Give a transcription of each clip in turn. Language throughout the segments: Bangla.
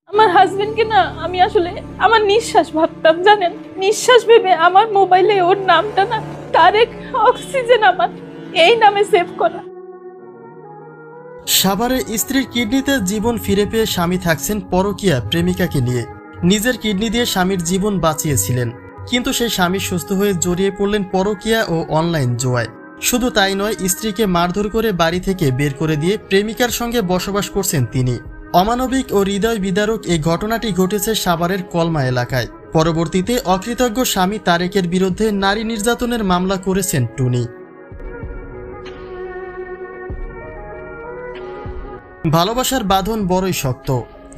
আমার হাজবেন্ডকে না আমি আসলে আমার নিঃশ্বাস ভাবতাম, জানেন, নিঃশ্বাস ভেবে আমার মোবাইলে ওর নামটা না তারেক অক্সিজেন আমার এই নামে সেভ করা। সাভারে স্ত্রীর কিডনিতে জীবন ফিরে পেয়ে স্বামী থাকছেন পরকীয়া প্রেমিকাকে নিয়ে। নিজের কিডনি দিয়ে স্বামীর জীবন বাঁচিয়েছিলেন, কিন্তু সেই স্বামী সুস্থ হয়ে জড়িয়ে পড়লেন পরকীয়া ও অনলাইন জুয়ায়। শুধু তাই নয়, স্ত্রীকে মারধর করে বাড়ি থেকে বের করে দিয়ে প্রেমিকার সঙ্গে বসবাস করছেন তিনি। অমানবিক ও হৃদয় বিদারক এই ঘটনাটি ঘটেছে সাভারের কলমা এলাকায়। পরবর্তীতে অকৃতজ্ঞ স্বামী তারেকের বিরুদ্ধে নারী নির্যাতনের মামলা করেছেন টুনি। ভালোবাসার বাঁধন বড়ই শক্ত।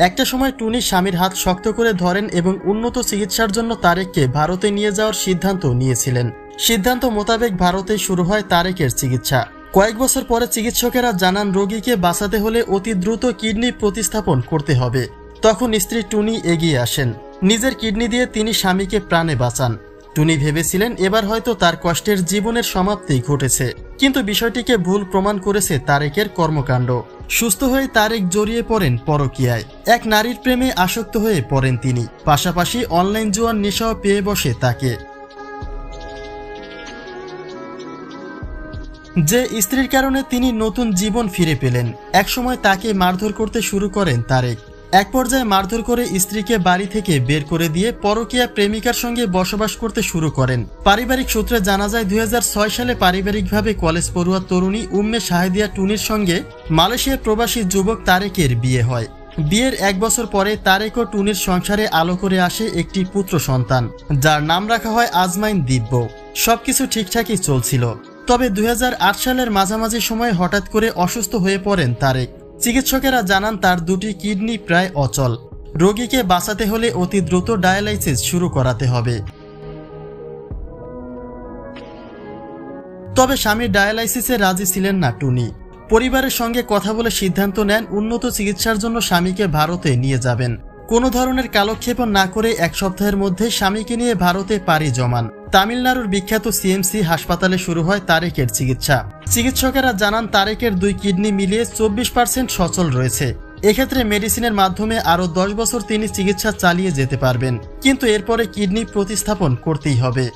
একটা সময় টুনি স্বামীর হাত শক্ত করে ধরেন এবং উন্নত চিকিৎসার জন্য তারেককে ভারতে নিয়ে যাওয়ার সিদ্ধান্ত নিয়েছিলেন। সিদ্ধান্ত মোতাবেক ভারতে শুরু হয় তারেকের চিকিৎসা। কয়েক বছর পরে চিকিৎসকেরা জানান রোগীকে বাঁচাতে হলে অতি দ্রুত কিডনি প্রতিস্থাপন করতে হবে। তখন স্ত্রী টুনি এগিয়ে আসেন। নিজের কিডনি দিয়ে তিনি স্বামীকে প্রাণে বাঁচান। টুনি ভেবেছিলেন এবার হয়তো তার কষ্টের জীবনের সমাপ্তি ঘটেছে, কিন্তু বিষয়টিকে ভুল প্রমাণ করেছে তারেকের কর্মকাণ্ড। সুস্থ হয়ে তারেক জড়িয়ে পড়েন পরকীয়ায়। এক নারীর প্রেমে আসক্ত হয়ে পড়েন তিনি, পাশাপাশি অনলাইন জুয়ার নেশাও পেয়ে বসে তাকে। যে স্ত্রীর কারণে তিনি নতুন জীবন ফিরে পেলেন, একসময় তাকে মারধর করতে শুরু করেন তারেক। এক পর্যায়ে মারধর করে স্ত্রীকে বাড়ি থেকে বের করে দিয়ে পরকীয়া প্রেমিকার সঙ্গে বসবাস করতে শুরু করেন। পারিবারিক সূত্রে জানা যায় 2006 সালে পারিবারিকভাবে কলেজ পড়ুয়া তরুণী উম্মে শাহেদিয়া টুনির সঙ্গে মালয়েশিয়া প্রবাসী যুবক তারেকের বিয়ে হয়। বিয়ের 1 বছর পরে তারেক ও টুনির সংসারে আলো করে আসে একটি পুত্র সন্তান, যার নাম রাখা হয় আজমাইন দিব্য। সবকিছু ঠিকঠাকই চলছিল, তবে 2008 সালের মাঝামাঝি সময়ে হঠাৎ করে অসুস্থ হয়ে পড়েন তারেক। চিকিৎসকেরা জানান তার দুটি কিডনি প্রায় অচল। রোগীকে বাঁচাতে হলে অতি দ্রুত ডায়ালাইসিস শুরু করাতে হবে। তবে স্বামী ডায়ালাইসিসে রাজি ছিলেন না টুনি। পরিবারের সঙ্গে কথা বলে সিদ্ধান্ত নেন উন্নত চিকিৎসার জন্য স্বামীকে ভারতে নিয়ে যাবেন। কোনো ধরনের কালক্ষেপণ না করে 1 সপ্তাহের মধ্যে স্বামীকে নিয়ে ভারতে পাড়ি জমান। তামিলনাড়ুর বিখ্যাত সিএমসি হাসপাতালে শুরু হয় তারেকের চিকিৎসা। চিকিৎসকেরা জানান তারেকের 2 কিডনি মিলিয়ে 24% সচল রয়েছে। এক্ষেত্রে মেডিসিনের মাধ্যমে আরও 10 বছর তিনি চিকিৎসা চালিয়ে যেতে পারবেন, কিন্তু এরপরে কিডনি প্রতিস্থাপন করতেই হবে।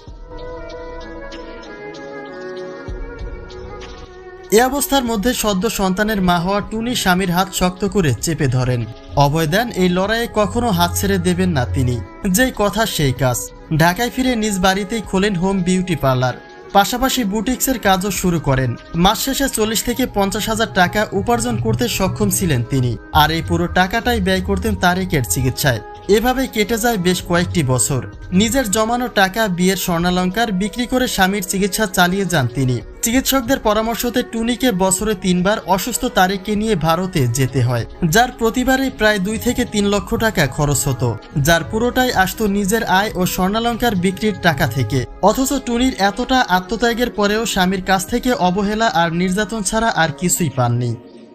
এ অবস্থার মধ্যে সদ্য সন্তানের মা হওয়া টুনি স্বামীর হাত শক্ত করে চেপে ধরেন। অভয় দেন এই লড়াইয়ে কখনো হাত ছেড়ে দেবেন না তিনি। যেই কথা সেই কাজ। ঢাকায় ফিরে নিজ বাড়িতেই খোলেন হোম বিউটি পার্লার, পাশাপাশি বুটিক্সের কাজও শুরু করেন। মাস শেষে 40 থেকে 50,000 টাকা উপার্জন করতে সক্ষম ছিলেন তিনি, আর এই পুরো টাকাটাই ব্যয় করতেন তারেকের চিকিৎসায়। এভাবেই কেটে যায় বেশ কয়েকটি বছর। নিজের জমানো টাকা, বিয়ের স্বর্ণালংকার বিক্রি করে স্বামীর চিকিৎসা চালিয়ে যান তিনি। চিকিৎসকদের পরামর্শতে টুনিকে বছরে 3 বার অসুস্থ তারেককে নিয়ে ভারতে যেতে হয়, যার প্রতিবারে প্রায় 2 থেকে 3 লক্ষ টাকা খরচ হতো, যার পুরোটাই আসতো নিজের আয় ও স্বর্ণালংকার বিক্রির টাকা থেকে। অথচ টুনির এতটা আত্মত্যাগের পরেও স্বামীর কাছ থেকে অবহেলা আর নির্যাতন ছাড়া আর কিছুই পাননি।